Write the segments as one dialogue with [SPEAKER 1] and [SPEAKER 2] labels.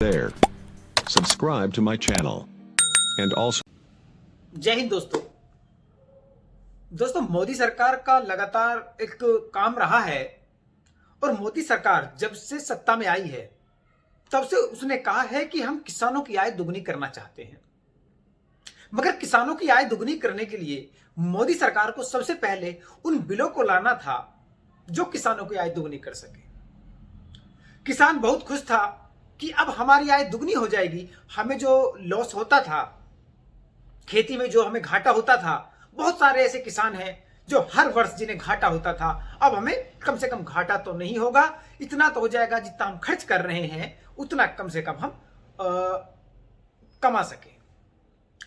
[SPEAKER 1] there. Subscribe to my channel. And also
[SPEAKER 2] जय हिंद दोस्तों मोदी सरकार का लगातार एक काम रहा है और मोदी सरकार जब से सत्ता में आई है तब से उसने कहा है कि हम किसानों की आय दुगनी करना चाहते हैं। मगर किसानों की आय दुगनी करने के लिए मोदी सरकार को सबसे पहले उन बिलों को लाना था जो किसानों की आय दुगनी कर सके। किसान बहुत खुश था कि अब हमारी आय दुगनी हो जाएगी, हमें जो लॉस होता था खेती में, जो हमें घाटा होता था, बहुत सारे ऐसे किसान हैं जो हर वर्ष जिन्हें घाटा होता था, अब हमें कम से कम घाटा तो नहीं होगा, इतना तो हो जाएगा जितना हम खर्च कर रहे हैं उतना कम से कम हम कमा सके।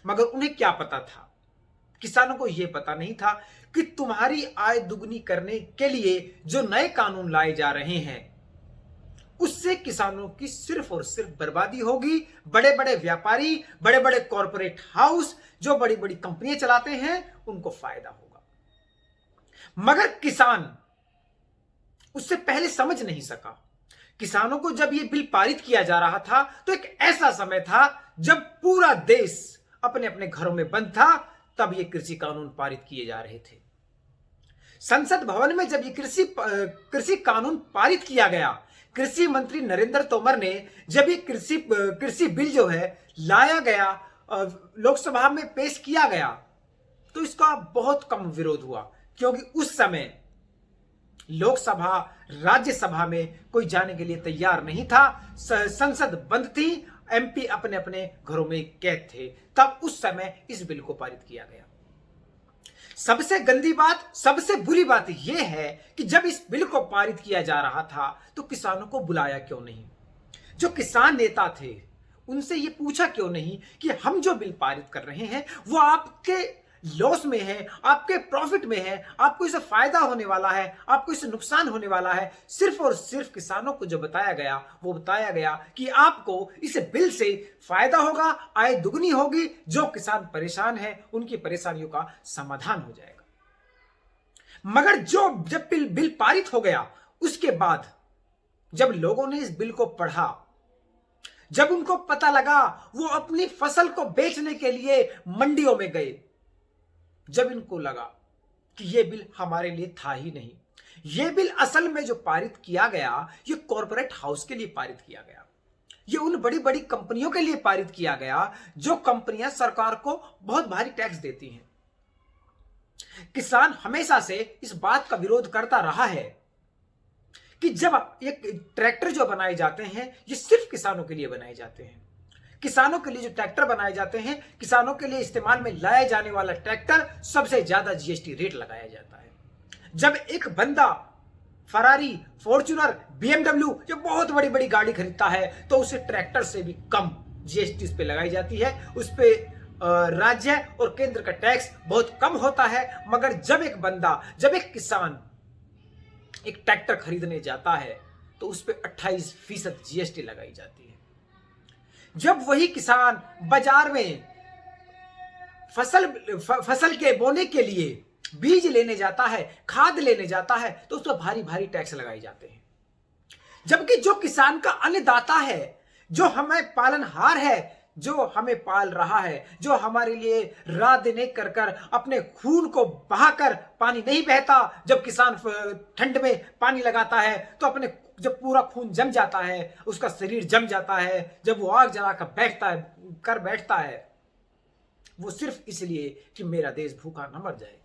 [SPEAKER 2] मगर उन्हें क्या पता था, किसानों को यह पता नहीं था कि तुम्हारी आय दुगनी करने के लिए जो नए कानून लाए जा रहे हैं उससे किसानों की सिर्फ और सिर्फ बर्बादी होगी। बड़े बड़े व्यापारी, बड़े बड़े कॉरपोरेट हाउस जो बड़ी बड़ी कंपनियां चलाते हैं उनको फायदा होगा। मगर किसान उससे पहले समझ नहीं सका। किसानों को जब यह बिल पारित किया जा रहा था तो एक ऐसा समय था जब पूरा देश अपने अपने घरों में बंद था, तब ये कृषि कानून पारित किए जा रहे थे। संसद भवन में जब ये कृषि कानून पारित किया गया, कृषि मंत्री नरेंद्र तोमर ने जब ये कृषि बिल जो है लाया गया, लोकसभा में पेश किया गया, तो इसका बहुत कम विरोध हुआ, क्योंकि उस समय लोकसभा राज्यसभा में कोई जाने के लिए तैयार नहीं था। संसद बंद थी, एमपी अपने अपने घरों में कैद थे। तब उस समय इस बिल को पारित किया गया। सबसे गंदी बात, सबसे बुरी बात यह है कि जब इस बिल को पारित किया जा रहा था तो किसानों को बुलाया क्यों नहीं? जो किसान नेता थे उनसे यह पूछा क्यों नहीं कि हम जो बिल पारित कर रहे हैं वो आपके लॉस में है, आपके प्रॉफिट में है, आपको इससे फायदा होने वाला है, आपको इससे नुकसान होने वाला है। सिर्फ और सिर्फ किसानों को जो बताया गया वो बताया गया कि आपको इस बिल से फायदा होगा, आय दुगनी होगी, जो किसान परेशान है उनकी परेशानियों का समाधान हो जाएगा। मगर जब बिल पारित हो गया उसके बाद जब लोगों ने इस बिल को पढ़ा, जब उनको पता लगा, वो अपनी फसल को बेचने के लिए मंडियों में गए, जब इनको लगा कि यह बिल हमारे लिए था ही नहीं, यह बिल असल में जो पारित किया गया ये कॉरपोरेट हाउस के लिए पारित किया गया, ये उन बड़ी बड़ी कंपनियों के लिए पारित किया गया जो कंपनियां सरकार को बहुत भारी टैक्स देती हैं। किसान हमेशा से इस बात का विरोध करता रहा है कि जब ये ट्रैक्टर जो बनाए जाते हैं ये सिर्फ किसानों के लिए बनाए जाते हैं। किसानों के लिए जो ट्रैक्टर बनाए जाते हैं, किसानों के लिए इस्तेमाल में लाया जाने वाला ट्रैक्टर सबसे ज्यादा जीएसटी रेट लगाया जाता है। जब एक बंदा फरारी, फॉर्च्यूनर, बीएमडब्ल्यू जो बहुत बड़ी बड़ी गाड़ी खरीदता है तो उसे ट्रैक्टर से भी कम जीएसटी उस पर लगाई जाती है। उस पर राज्य और केंद्र का टैक्स बहुत कम होता है। मगर जब एक किसान एक ट्रैक्टर खरीदने जाता है तो उस पर 28% जीएसटी लगाई जाती है। जब वही किसान बाजार में फसल के बोने के लिए बीज लेने जाता है, खाद लेने जाता है, तो उस पर भारी भारी टैक्स लगाए जाते हैं। जबकि जो किसान का अन्नदाता है, जो हमें पालनहार है, जो हमें पाल रहा है, जो हमारे लिए रात दिन एक कर कर अपने खून को बहाकर, पानी नहीं बहता, जब किसान ठंड में पानी लगाता है तो अपने जब पूरा खून जम जाता है, उसका शरीर जम जाता है, जब वो आग जला कर बैठता है, वो सिर्फ इसलिए कि मेरा देश भूखा न मर जाए,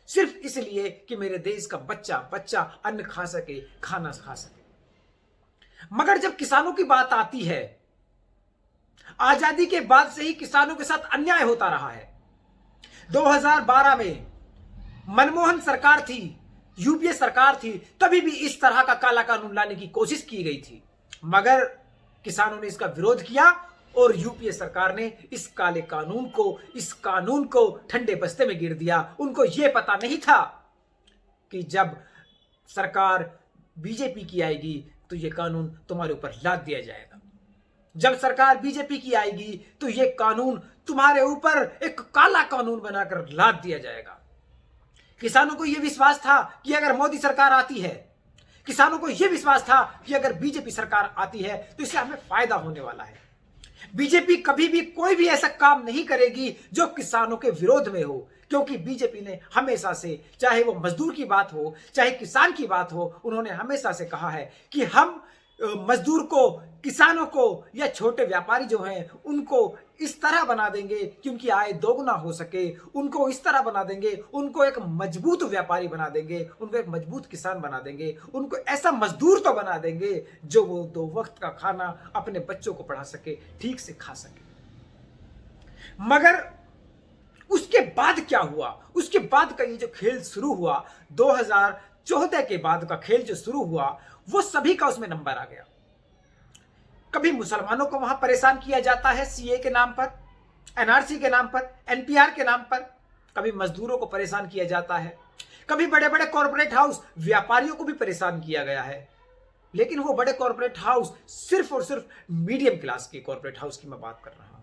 [SPEAKER 2] सिर्फ इसलिए कि मेरे देश का बच्चा अन्न खा सके, खाना खा सके। मगर जब किसानों की बात आती है, आजादी के बाद से ही किसानों के साथ अन्याय होता रहा है। 2012 में मनमोहन सरकार थी, यूपीए सरकार थी, तभी भी इस तरह का काला कानून लाने की कोशिश की गई थी, मगर किसानों ने इसका विरोध किया और यूपीए सरकार ने इस कानून को ठंडे बस्ते में गिर दिया। उनको यह पता नहीं था कि जब सरकार बीजेपी की आएगी तो यह कानून तुम्हारे ऊपर लाद दिया जाएगा। जब सरकार बीजेपी की आएगी तो यह कानून तुम्हारे ऊपर एक काला कानून बनाकर लाद दिया जाएगा। किसानों को यह विश्वास था कि अगर मोदी सरकार आती है, किसानों को यह विश्वास था कि अगर बीजेपी सरकार आती है तो इससे हमें फायदा होने वाला है। बीजेपी कभी भी कोई भी ऐसा काम नहीं करेगी जो किसानों के विरोध में हो, क्योंकि बीजेपी ने हमेशा से, चाहे वो मजदूर की बात हो चाहे किसान की बात हो, उन्होंने हमेशा से कहा है कि हम मजदूर को, किसानों को या छोटे व्यापारी जो हैं उनको इस तरह बना देंगे कि उनकी आय दोगुना हो सके, उनको इस तरह बना देंगे, उनको एक मजबूत व्यापारी बना देंगे, उनको एक मजबूत किसान बना देंगे, उनको ऐसा मजदूर तो बना देंगे जो वो 2 वक्त का खाना अपने बच्चों को पढ़ा सके, ठीक से खा सके। मगर उसके बाद क्या हुआ? उसके बाद का ये जो खेल शुरू हुआ, 2014 के बाद का खेल जो शुरू हुआ, वो सभी का उसमें नंबर आ गया। कभी मुसलमानों को वहां परेशान किया जाता है सीए के नाम पर, एनआरसी के नाम पर, एनपीआर के नाम पर, कभी मजदूरों को परेशान किया जाता है, कभी बड़े बड़े कॉर्पोरेट हाउस व्यापारियों को भी परेशान किया गया है। लेकिन वो बड़े कॉर्पोरेट हाउस सिर्फ और सिर्फ मीडियम क्लास के कॉर्पोरेट हाउस की मैं बात कर रहा हूं।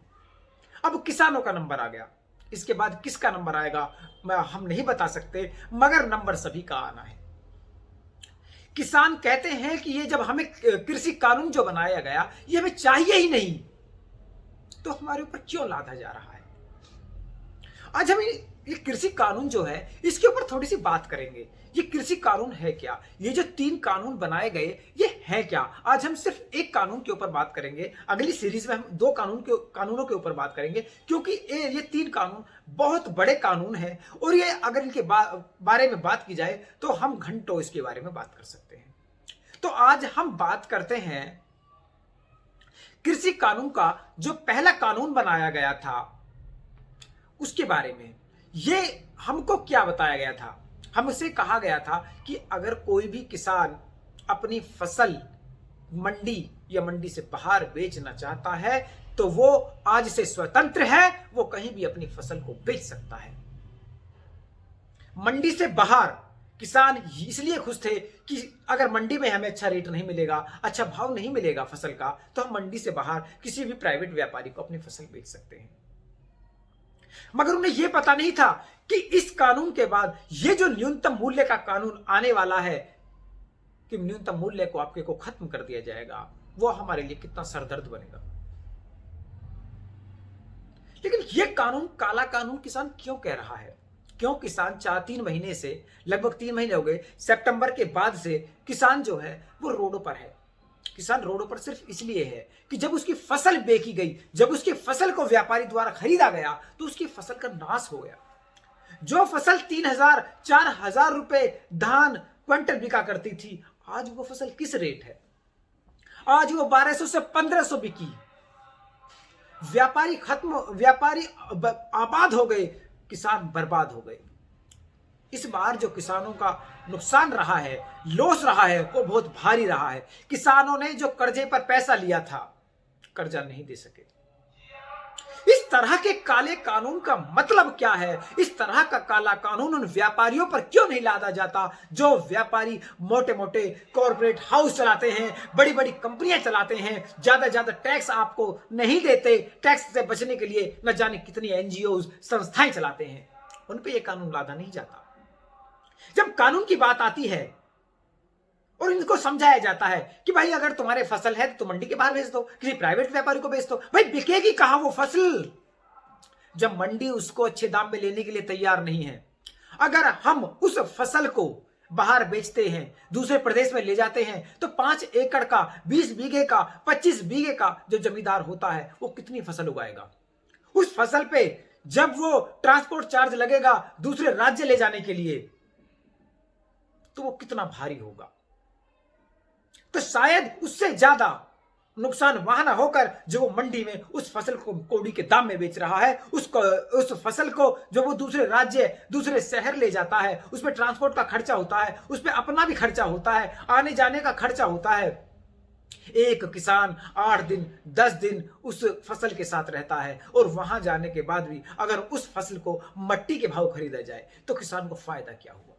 [SPEAKER 2] अब किसानों का नंबर आ गया, इसके बाद किसका नंबर आएगा हम नहीं बता सकते, मगर नंबर सभी का आना है। किसान कहते हैं कि ये जब हमें कृषि कानून जो बनाया गया ये हमें चाहिए ही नहीं, तो हमारे ऊपर क्यों लादा जा रहा है? आज हम ये कृषि कानून जो है इसके ऊपर थोड़ी सी बात करेंगे। ये कृषि कानून है क्या? ये जो 3 कानून बनाए गए ये है क्या? आज हम सिर्फ एक कानून के ऊपर बात करेंगे, अगली सीरीज में हम 2 कानूनों के ऊपर बात करेंगे, क्योंकि ये 3 कानून बहुत बड़े कानून हैं और ये अगर इनके बारे में बात की जाए तो हम घंटों इसके बारे में बात कर सकते हैं। तो आज हम बात करते हैं कृषि कानून का जो पहला कानून बनाया गया था उसके बारे में। ये हमको क्या बताया गया था? हमसे कहा गया था कि अगर कोई भी किसान अपनी फसल मंडी या मंडी से बाहर बेचना चाहता है तो वो आज से स्वतंत्र है, वो कहीं भी अपनी फसल को बेच सकता है। मंडी से बाहर किसान इसलिए खुश थे कि अगर मंडी में हमें अच्छा रेट नहीं मिलेगा, अच्छा भाव नहीं मिलेगा फसल का, तो हम मंडी से बाहर किसी भी प्राइवेट व्यापारी को अपनी फसल बेच सकते हैं। मगर उन्हें यह पता नहीं था कि इस कानून के बाद ये जो न्यूनतम मूल्य का कानून आने वाला है, कि न्यूनतम मूल्य को आपके को खत्म कर दिया जाएगा, वो हमारे लिए कितना सरदर्द बनेगा। लेकिन यह कानून काला कानून किसान क्यों कह रहा है? क्यों किसान 3 महीने से, लगभग 3 महीने हो गए, सितंबर के बाद से किसान जो है वो रोडों पर है। किसान रोडों पर सिर्फ इसलिए है कि जब उसकी फसल बेची गई, जब उसकी फसल को व्यापारी द्वारा खरीदा गया तो उसकी फसल का नाश हो गया। जो फसल 3,000 4,000 रुपए धान क्विंटल बिका करती थी, आज वो फसल किस रेट है? आज वो 1200 से 1500 बिकी। व्यापारी आबाद हो गए, किसान बर्बाद हो गए। इस बार जो किसानों का नुकसान रहा है, लॉस रहा है, वो बहुत भारी रहा है। किसानों ने जो कर्जे पर पैसा लिया था, कर्जा नहीं दे सके। इस तरह के काले कानून का मतलब क्या है? इस तरह का काला कानून उन व्यापारियों पर क्यों नहीं लादा जाता जो व्यापारी मोटे मोटे कॉर्पोरेट हाउस चलाते हैं, बड़ी बड़ी कंपनियां चलाते हैं, ज्यादा टैक्स आपको नहीं देते, टैक्स से बचने के लिए न जाने कितनी एनजीओ संस्थाएं चलाते हैं, उन पे यह कानून लादा नहीं जाता। जब कानून की बात आती है और इनको समझाया जाता है कि भाई अगर तुम्हारे फसल है तो मंडी के बाहर भेज दो, किसी प्राइवेट व्यापारी को बेच दो, भाई बिकेगी कहां वो फसल जब मंडी उसको अच्छे दाम में लेने के लिए तैयार नहीं है। अगर हम उस फसल को बाहर बेचते हैं, दूसरे प्रदेश में ले जाते हैं, तो 5 एकड़ का, 20 बीघे का, 25 बीघे का जो जमींदार होता है वो कितनी फसल उगाएगा? उस फसल पे जब वो ट्रांसपोर्ट चार्ज लगेगा दूसरे राज्य ले जाने के लिए, तो वो कितना भारी होगा। तो शायद उससे ज्यादा नुकसान वहां ना होकर जो वो मंडी में उस फसल को कौड़ी के दाम में बेच रहा है, उस फसल को जो वो दूसरे राज्य, दूसरे शहर ले जाता है, उसमें ट्रांसपोर्ट का खर्चा होता है, उसमें अपना भी खर्चा होता है, आने जाने का खर्चा होता है। एक किसान 8 दिन 10 दिन उस फसल के साथ रहता है और वहां जाने के बाद भी अगर उस फसल को मट्टी के भाव खरीदा जाए तो किसान को फायदा क्या हुआ?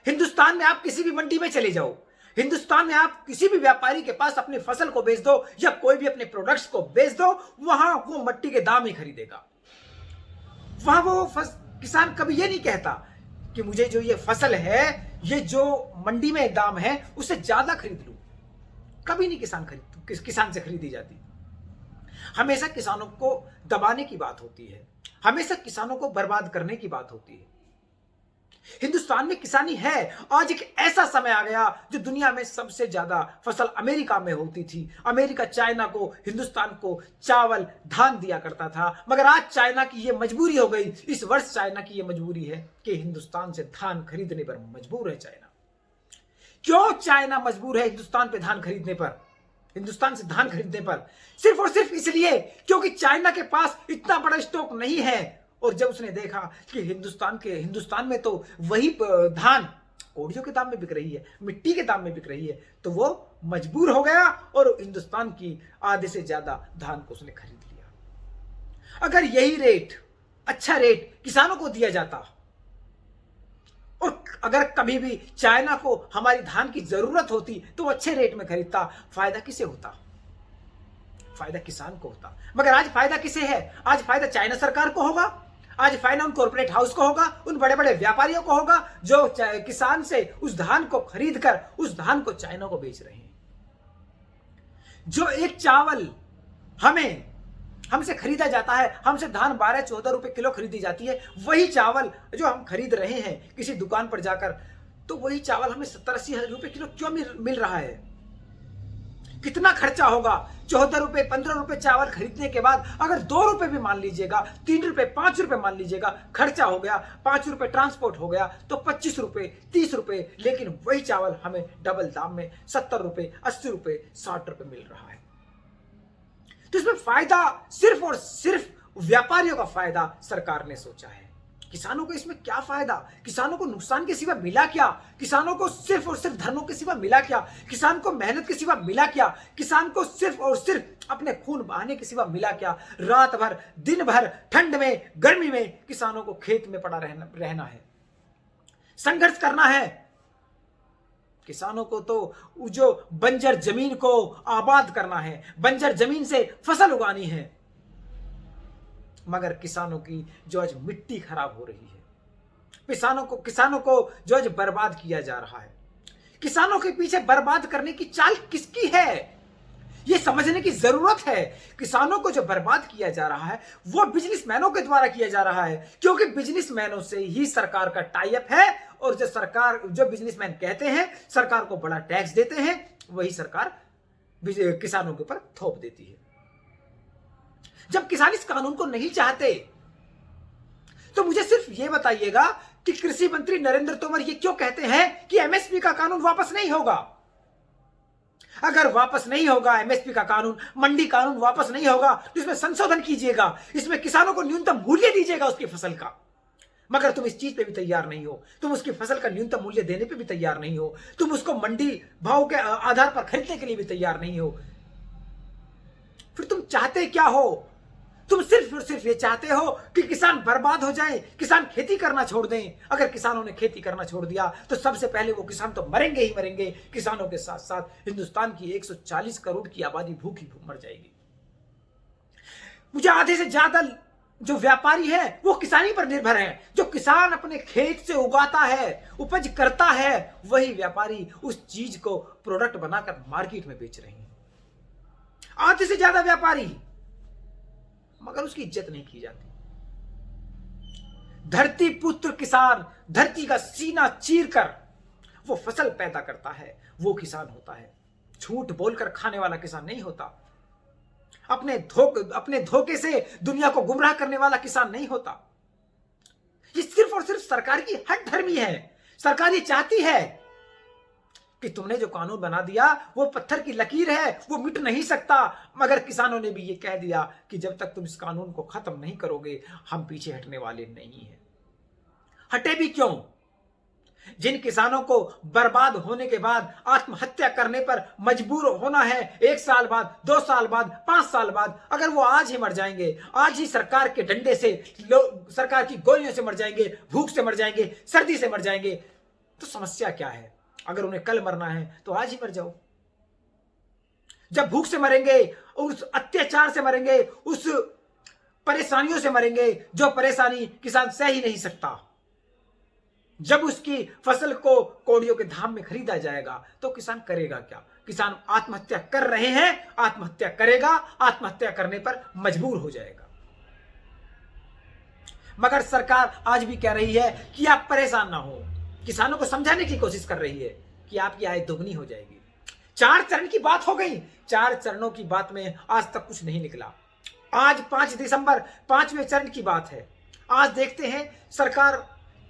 [SPEAKER 2] हिंदुस्तान में आप किसी भी मंडी में चले जाओ, हिंदुस्तान में आप किसी भी व्यापारी के पास अपनी फसल को बेच दो या कोई भी अपने प्रोडक्ट्स को बेच दो, वहां वो मट्टी के दाम ही खरीदेगा। वहां वो किसान कभी ये नहीं कहता कि मुझे जो ये फसल है, ये जो मंडी में दाम है उससे ज्यादा खरीद लूं। कभी नहीं किसान से खरीदी जाती। हमेशा किसानों को दबाने की बात होती है, हमेशा किसानों को बर्बाद करने की बात होती है। हिंदुस्तान में किसानी है। आज एक ऐसा समय आ गया जो दुनिया में सबसे ज्यादा फसल अमेरिका में होती थी। अमेरिका चाइना को, हिंदुस्तान को चावल, धान दिया करता था, मगर आज चाइना की यह मजबूरी हो गई। इस वर्ष चाइना की यह मजबूरी है कि हिंदुस्तान से धान खरीदने पर मजबूर है चाइना। क्यों चाइना मजबूर है हिंदुस्तान पे धान खरीदने पर, हिंदुस्तान से धान खरीदने पर? सिर्फ और सिर्फ इसलिए क्योंकि चाइना के पास इतना बड़ा स्टॉक नहीं है। और जब उसने देखा कि हिंदुस्तान में तो वही धान कौड़ियों के दाम में बिक रही है, मिट्टी के दाम में बिक रही है, तो वो मजबूर हो गया और हिंदुस्तान की आधे से ज्यादा धान को उसने खरीद लिया। अगर यही रेट, अच्छा रेट किसानों को दिया जाता, और अगर कभी भी चाइना को हमारी धान की जरूरत होती तो अच्छे रेट में खरीदता, फायदा किसे होता? फायदा किसान को होता। मगर आज फायदा किसे है? आज फायदा चाइना सरकार को होगा, आज फायदा उन कॉर्पोरेट हाउस को होगा, उन बड़े बड़े व्यापारियों को होगा जो किसान से उस धान को खरीद कर उस धान को चाइना को बेच रहे हैं। जो एक चावल हमसे खरीदा जाता है, हमसे धान 12-14 रुपए किलो खरीदी जाती है, वही चावल जो हम खरीद रहे हैं किसी दुकान पर जाकर, तो वही चावल हमें 70-80 रुपए किलो क्यों मिल रहा है? कितना खर्चा होगा? 14 रुपए 15 रुपए चावल खरीदने के बाद अगर 2 रुपए भी मान लीजिएगा, 3 रुपए 5 रुपए मान लीजिएगा खर्चा हो गया, 5 रुपए ट्रांसपोर्ट हो गया, तो 25 रुपए 30 रुपए, लेकिन वही चावल हमें डबल दाम में 70 रुपए 80 रुपए 60 रुपए मिल रहा है। तो इसमें फायदा सिर्फ और सिर्फ व्यापारियों का फायदा सरकार ने सोचा है। किसानों को इसमें क्या फायदा? किसानों को नुकसान के सिवा मिला क्या? किसानों को सिर्फ और सिर्फ धरनों के सिवा मिला क्या? किसान को मेहनत के सिवा मिला क्या? किसान को सिर्फ और सिर्फ अपने खून बहाने के सिवा मिला क्या? रात भर, दिन भर, ठंड में, गर्मी में किसानों को खेत में पड़ा रहना है, संघर्ष करना है। किसानों को तो जो बंजर जमीन को आबाद करना है, बंजर जमीन से फसल उगानी है, मगर किसानों की जो आज मिट्टी खराब हो रही है, किसानों को जो आज बर्बाद किया जा रहा है, किसानों के पीछे बर्बाद करने की चाल किसकी है, यह समझने की जरूरत है। किसानों को जो बर्बाद किया जा रहा है वो बिजनेसमैनों के द्वारा किया जा रहा है, क्योंकि बिजनेसमैनों से ही सरकार का टाई अप है। और जो बिजनेसमैन कहते हैं सरकार को बड़ा टैक्स देते हैं, वही सरकार किसानों के ऊपर थोप देती है। जब किसान इस कानून को नहीं चाहते तो मुझे सिर्फ यह बताइएगा कि कृषि मंत्री नरेंद्र तोमर ये क्यों कहते हैं कि एमएसपी का कानून वापस नहीं होगा? अगर वापस नहीं होगा एमएसपी का कानून, मंडी कानून वापस नहीं होगा, तो इसमें संशोधन कीजिएगा, इसमें किसानों को न्यूनतम मूल्य दीजिएगा उसकी फसल का। मगर तुम इस चीज पे भी तैयार नहीं हो, तुम उसकी फसल का न्यूनतम मूल्य देने पे भी तैयार नहीं हो, तुम उसको मंडी भाव के आधार पर खरीदने के लिए भी तैयार नहीं हो। फिर तुम चाहते क्या हो? तुम सिर्फ और सिर्फ ये चाहते हो कि किसान बर्बाद हो जाए, किसान खेती करना छोड़ दें। अगर किसानों ने खेती करना छोड़ दिया तो सबसे पहले वो किसान तो मरेंगे ही मरेंगे, किसानों के साथ साथ हिंदुस्तान की 140 करोड़ की आबादी भूखी मर जाएगी। मुझे आधे से ज्यादा जो व्यापारी है वो किसानी पर निर्भर है। जो किसान अपने खेत से उगाता है, उपज करता है, वही व्यापारी उस चीज को प्रोडक्ट बनाकर मार्केट में बेच रहे हैं। आधे से ज्यादा व्यापारी, मगर उसकी इज्जत नहीं की जाती। धरती पुत्र किसान धरती का सीना चीरकर वो फसल पैदा करता है, वो किसान होता है। झूठ बोलकर खाने वाला किसान नहीं होता। अपने धोखे से दुनिया को गुमराह करने वाला किसान नहीं होता। ये सिर्फ और सिर्फ सरकार की हठधर्मी है। सरकार ये चाहती है कि तुमने जो कानून बना दिया वो पत्थर की लकीर है, वो मिट नहीं सकता। मगर किसानों ने भी ये कह दिया कि जब तक तुम इस कानून को खत्म नहीं करोगे हम पीछे हटने वाले नहीं हैं। हटे भी क्यों? जिन किसानों को बर्बाद होने के बाद आत्महत्या करने पर मजबूर होना है 1 साल बाद, 2 साल बाद, 5 साल बाद, अगर वो आज ही मर जाएंगे, आज ही सरकार के डंडे से, सरकार की गोलियों से मर जाएंगे, भूख से मर जाएंगे, सर्दी से मर जाएंगे, तो समस्या क्या है? अगर उन्हें कल मरना है तो आज ही मर जाओ। जब भूख से मरेंगे, उस अत्याचार से मरेंगे, उस परेशानियों से मरेंगे जो परेशानी किसान सह ही नहीं सकता, जब उसकी फसल को कौड़ियों के दाम में खरीदा जाएगा तो किसान करेगा क्या? किसान आत्महत्या कर रहे हैं, आत्महत्या करेगा, आत्महत्या करने पर मजबूर हो जाएगा। मगर सरकार आज भी कह रही है कि आप परेशान ना हो, किसानों को समझाने की कोशिश कर रही है कि आपकी आय दोगुनी हो जाएगी। 4 चरण की बात हो गई, 4 चरणों की बात में आज तक कुछ नहीं निकला। आज 5 दिसंबर 5वें चरण की बात है। आज देखते हैं सरकार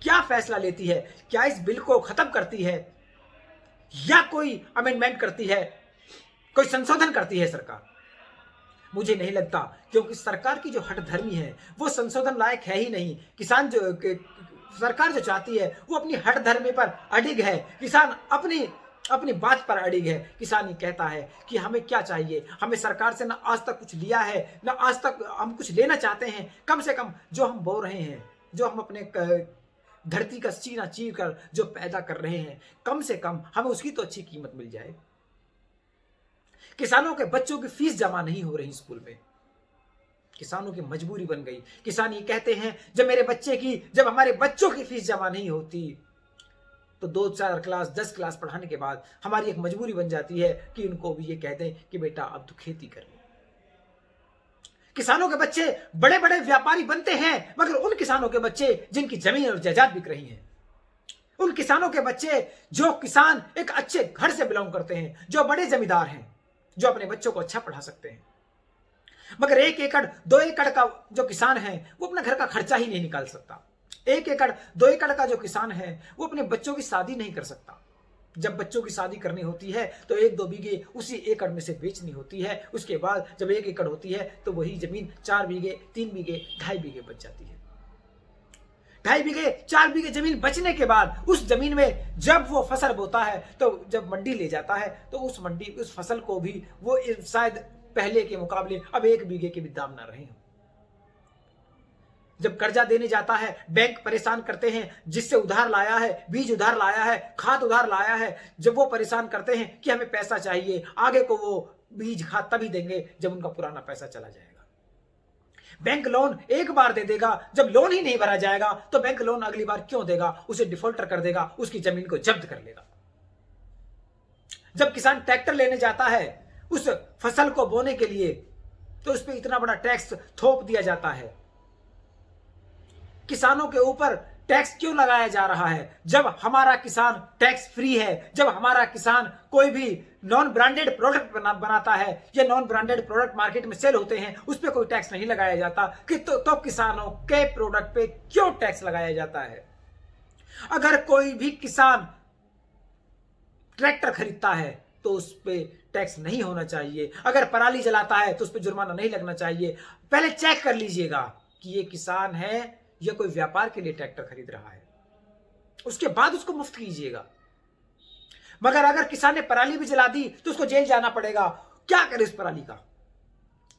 [SPEAKER 2] क्या फैसला लेती है, क्या इस बिल को खत्म करती है या कोई अमेंडमेंट करती है, कोई संशोधन करती है सरकार। मुझे नहीं लगता, क्योंकि सरकार की जो हठधर्मी है वो संशोधन लायक है ही नहीं। किसान जो सरकार जो चाहती है वो अपनी हठधर्मी पर अडिग है, किसान अपनी बात पर अडिग है। किसान ये कहता है कि हमें क्या चाहिए, हमें सरकार से ना आज तक कुछ लिया है, ना आज तक हम कुछ लेना चाहते हैं। कम से कम जो हम बो रहे हैं, जो हम अपने धरती का सीना चीर कर जो पैदा कर रहे हैं, कम से कम हमें उसकी तो अच्छी कीमत मिल जाए। किसानों के बच्चों की फीस जमा नहीं हो रही स्कूल में, किसानों की मजबूरी बन गई। किसान ये कहते हैं जब हमारे बच्चों की फीस जमा नहीं होती तो 2-4 क्लास 10 क्लास पढ़ाने के बाद हमारी एक मजबूरी बन जाती है कि उनको भी ये कहते हैं कि बेटा अब तो खेती कर लो। किसानों के बच्चे बड़े बड़े व्यापारी बनते हैं, मगर उन किसानों के बच्चे जिनकी जमीन और जायदाद बिक रही हैं, उन किसानों के बच्चे जो किसान एक अच्छे घर से बिलोंग करते हैं, जो बड़े जमींदार हैं, जो अपने बच्चों को अच्छा पढ़ा सकते हैं, मगर 1 एकड़ 2 एकड़ का जो किसान है वो अपना घर का खर्चा ही नहीं निकाल सकता। 1 एकड़ 2 एकड़ का जो किसान है वो अपने बच्चों की शादी नहीं कर सकता। जब बच्चों की शादी करनी होती है तो 1-2 बीघे उसी एकड़ में से बेचनी होती है। उसके बाद जब 1 एकड़ होती है तो वही जमीन 4 बीघे 3 बीघे 2.5 बीघे बच जाती है। 2.5 बीघे 4 बीघे जमीन बचने के बाद उस जमीन में जब वो फसल बोता है तो जब मंडी ले जाता है तो उस फसल को भी वो शायद पहले के मुकाबले अब 1 बीघे के भी दाम ना रहे हो। जब कर्जा देने जाता है, बैंक परेशान करते हैं, जिससे उधार लाया है, बीज उधार लाया है, खाद उधार लाया है, जब वो परेशान करते हैं कि हमें पैसा चाहिए, आगे को वो बीज खाद तभी देंगे जब उनका पुराना पैसा चला जाएगा। बैंक लोन एक बार दे देगा, जब लोन ही नहीं भरा जाएगा तो बैंक लोन अगली बार क्यों देगा, उसे डिफॉल्टर कर देगा, उसकी जमीन को जब्त कर लेगा। जब किसान ट्रैक्टर लेने जाता है उस फसल को बोने के लिए तो उस पर इतना बड़ा टैक्स थोप दिया जाता है। किसानों के ऊपर टैक्स क्यों लगाया जा रहा है? जब हमारा किसान टैक्स फ्री है, जब हमारा किसान कोई भी नॉन ब्रांडेड प्रोडक्ट बनाता है या नॉन ब्रांडेड प्रोडक्ट मार्केट में सेल होते हैं उस पर कोई टैक्स नहीं लगाया जाता कि तो किसानों के प्रोडक्ट पे क्यों टैक्स लगाया जाता है? अगर कोई भी किसान ट्रैक्टर खरीदता है तो उस पर टैक्स नहीं होना चाहिए। अगर पराली जलाता है तो उस पर जुर्माना नहीं लगना चाहिए। पहले चेक कर लीजिएगा कि ये किसान है या कोई व्यापार के लिए ट्रैक्टर खरीद रहा है, उसके बाद उसको मुफ्त कीजिएगा। मगर अगर किसान ने पराली भी जला दी तो उसको जेल जाना पड़ेगा। क्या करे उस पराली का?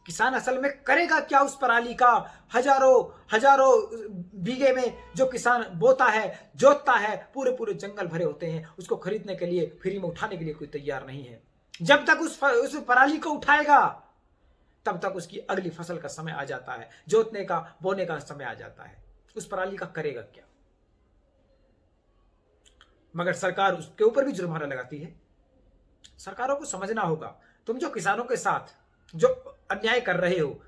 [SPEAKER 2] किसान असल में करेगा क्या उस पराली का? हजारों बीघे में जो किसान बोता है, जोतता है, पूरे पूरे जंगल भरे होते हैं, उसको खरीदने के लिए, फ्री में उठाने के लिए कोई तैयार नहीं है। जब तक उस पराली को उठाएगा तब तक उसकी अगली फसल का समय आ जाता है, जोतने का, बोने का समय आ जाता है। उस पराली का करेगा क्या? मगर सरकार उसके ऊपर भी जुर्माना लगाती है। सरकारों को समझना होगा, तुम जो किसानों के साथ जो अन्याय कर रहे हो,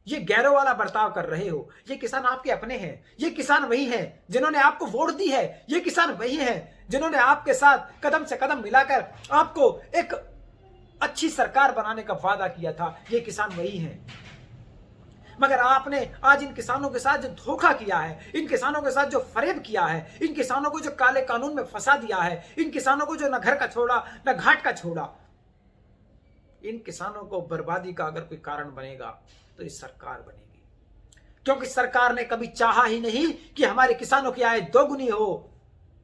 [SPEAKER 2] ये गैरों वाला बर्ताव कर रहे हो, ये किसान आपके अपने हैं। ये किसान वही हैं जिन्होंने आपको वोट दी है। ये किसान वही हैं जिन्होंने आपके साथ कदम से कदम मिलाकर आपको एक अच्छी सरकार बनाने का वादा किया था। ये किसान वही हैं। मगर आपने आज इन किसानों के साथ जो धोखा किया है, इन किसानों के साथ जो फरेब किया है, इन किसानों को जो काले कानून में फंसा दिया है, इन किसानों को जो न घर का छोड़ा न घाट का छोड़ा, इन किसानों को बर्बादी का अगर कोई कारण बनेगा तो ये सरकार बनेगी। क्योंकि सरकार ने कभी चाहा ही नहीं कि हमारे किसानों की आय दोगुनी हो।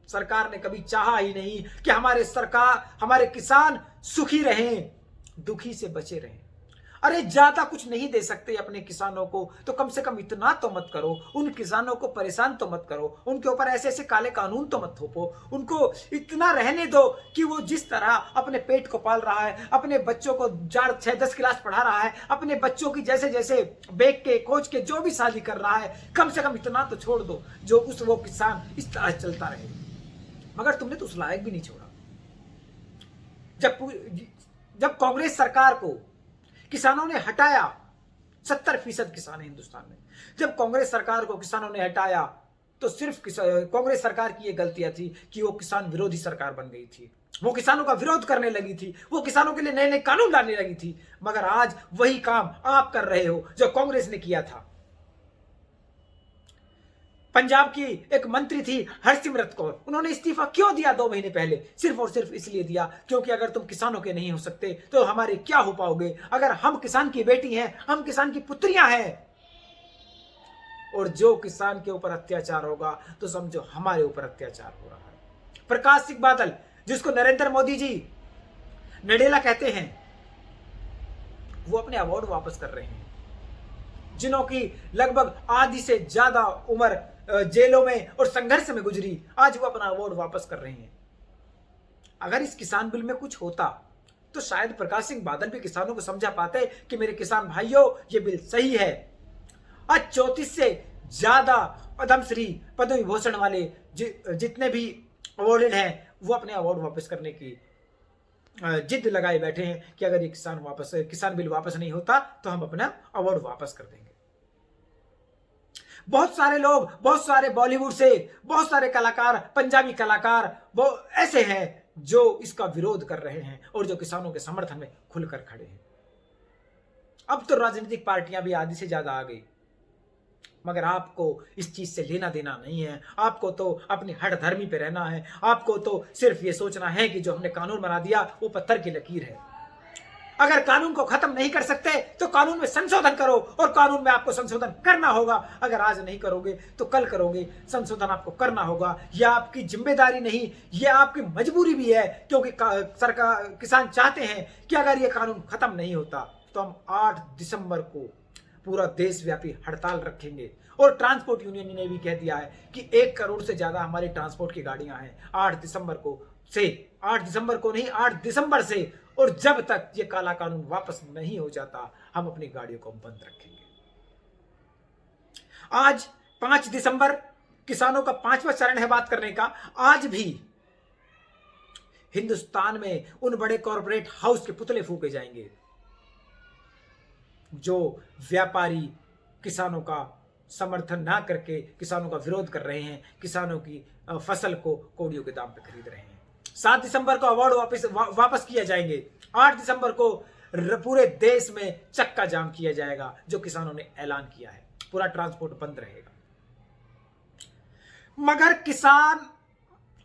[SPEAKER 2] सरकार ने कभी चाहा ही नहीं कि हमारे किसान सुखी रहें, दुखी से बचे रहें। अरे ज्यादा कुछ नहीं दे सकते अपने किसानों को तो कम से कम इतना तो मत करो, उन किसानों को परेशान तो मत करो, उनके ऊपर ऐसे ऐसे काले कानून तो मत थोपो, उनको इतना रहने दो कि वो जिस तरह अपने पेट को पाल रहा है, अपने बच्चों को 4, 6, 10 क्लास पढ़ा रहा है, अपने बच्चों की जैसे जैसे बेच के खोज के जो भी शादी कर रहा है, कम से कम इतना तो छोड़ दो जो वो किसान इस तरह चलता रहे। मगर तुमने तो उस लायक भी नहीं छोड़ा। जब कांग्रेस सरकार को किसानों ने हटाया, 70% किसान है हिंदुस्तान में, जब कांग्रेस सरकार को किसानों ने हटाया तो सिर्फ कांग्रेस सरकार की ये गलतियां थी कि वो किसान विरोधी सरकार बन गई थी, वो किसानों का विरोध करने लगी थी, वो किसानों के लिए नए नए कानून लाने लगी थी। मगर आज वही काम आप कर रहे हो जो कांग्रेस ने किया था। पंजाब की एक मंत्री थी हरसिमरत कौर, उन्होंने इस्तीफा क्यों दिया 2 महीने पहले? सिर्फ और सिर्फ इसलिए दिया क्योंकि अगर तुम किसानों के नहीं हो सकते तो हमारे क्या हो पाओगे? अगर हम किसान की बेटी हैं, हम किसान की पुत्रियां हैं, और जो किसान के ऊपर अत्याचार होगा तो समझो हमारे ऊपर अत्याचार हो रहा है। प्रकाश सिंह बादल, जिसको नरेंद्र मोदी जी नडेला कहते हैं, वो अपने अवार्ड वापस कर रहे हैं। जिन्हों की लगभग आधी से ज्यादा उम्र जेलों में और संघर्ष में गुजरी, आज वो अपना अवार्ड वापस कर रहे हैं। अगर इस किसान बिल में कुछ होता तो शायद प्रकाश सिंह बादल भी किसानों को समझा पाते कि मेरे किसान भाइयों ये बिल सही है। आज 34 से ज्यादा पद्मश्री, पद्म विभूषण वाले जितने भी अवार्डेड हैं वो अपने अवार्ड वापस करने की जिद लगाए बैठे हैं कि अगर ये किसान बिल वापस नहीं होता तो हम अपना अवार्ड वापस कर देंगे। बहुत सारे लोग, बहुत सारे बॉलीवुड से बहुत सारे कलाकार, पंजाबी कलाकार वो ऐसे हैं जो इसका विरोध कर रहे हैं और जो किसानों के समर्थन में खुलकर खड़े हैं। अब तो राजनीतिक पार्टियां भी आधी से ज्यादा आ गई, मगर आपको इस चीज से लेना देना नहीं है। आपको तो अपनी हठधर्मी पे रहना है। आपको तो सिर्फ ये सोचना है कि जो हमने कानून बना दिया वो पत्थर की लकीर है। अगर कानून को खत्म नहीं कर सकते तो कानून में संशोधन करो, और कानून में आपको संशोधन करना होगा। अगर आज नहीं करोगे तो कल करोगे, संशोधन आपको करना होगा। यह आपकी जिम्मेदारी नहीं, यह आपकी मजबूरी भी है, क्योंकि सरकार, किसान चाहते हैं कि अगर यह कानून खत्म नहीं होता तो हम 8 दिसंबर को पूरा देशव्यापी हड़ताल रखेंगे। और ट्रांसपोर्ट यूनियन ने भी कह दिया है कि 1 करोड़ से ज्यादा हमारी ट्रांसपोर्ट की गाड़ियां हैं। 8 दिसंबर को नहीं, 8 दिसंबर से, और जब तक ये काला कानून वापस नहीं हो जाता हम अपनी गाड़ियों को बंद रखेंगे। आज 5 दिसंबर किसानों का 5वां चरण है बात करने का। आज भी हिंदुस्तान में उन बड़े कॉर्पोरेट हाउस के पुतले फूके जाएंगे जो व्यापारी किसानों का समर्थन ना करके किसानों का विरोध कर रहे हैं, किसानों की फसल को कौड़ियों के दाम पे खरीद रहे हैं। 7 दिसंबर को अवार्ड वापस किए जाएंगे। 8 दिसंबर को पूरे देश में चक्का जाम किया जाएगा जो किसानों ने ऐलान किया है। पूरा ट्रांसपोर्ट बंद रहेगा। मगर किसान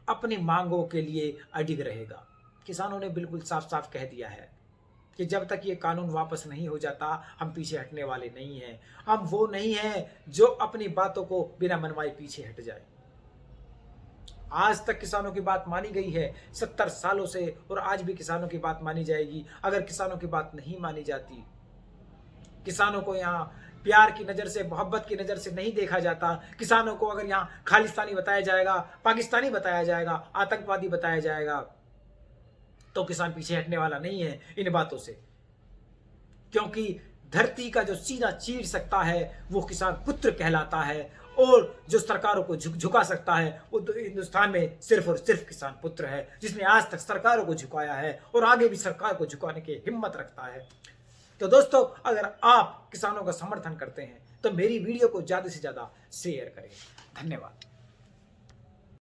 [SPEAKER 2] अपनी मांगों के लिए अडिग रहेगा। किसानों ने बिल्कुल साफ साफ कह दिया है कि जब तक ये कानून वापस नहीं हो जाता हम पीछे हटने वाले नहीं हैं। हम वो नहीं हैं जो अपनी बातों को बिना मनवाए पीछे हट जाए। आज तक किसानों की बात मानी गई है 70 सालों से, और आज भी किसानों की बात मानी जाएगी। अगर किसानों की बात नहीं मानी जाती, किसानों को यहाँ प्यार की नजर से, मोहब्बत की नजर से नहीं देखा जाता, किसानों को अगर यहाँ खालिस्तानी बताया जाएगा, पाकिस्तानी बताया जाएगा, आतंकवादी बताया जाएगा, तो किसान पीछे हटने वाला नहीं है इन बातों से। क्योंकि धरती का जो सीना चीर सकता है वो किसान पुत्र कहलाता है, और जो सरकारों को झुका सकता है वो तो हिंदुस्तान में सिर्फ और सिर्फ किसान पुत्र है, जिसने आज तक सरकारों को झुकाया है और आगे भी सरकार को झुकाने की हिम्मत रखता है। तो दोस्तों, अगर आप किसानों का समर्थन करते हैं तो मेरी वीडियो को ज्यादा से ज्यादा शेयर करें। धन्यवाद।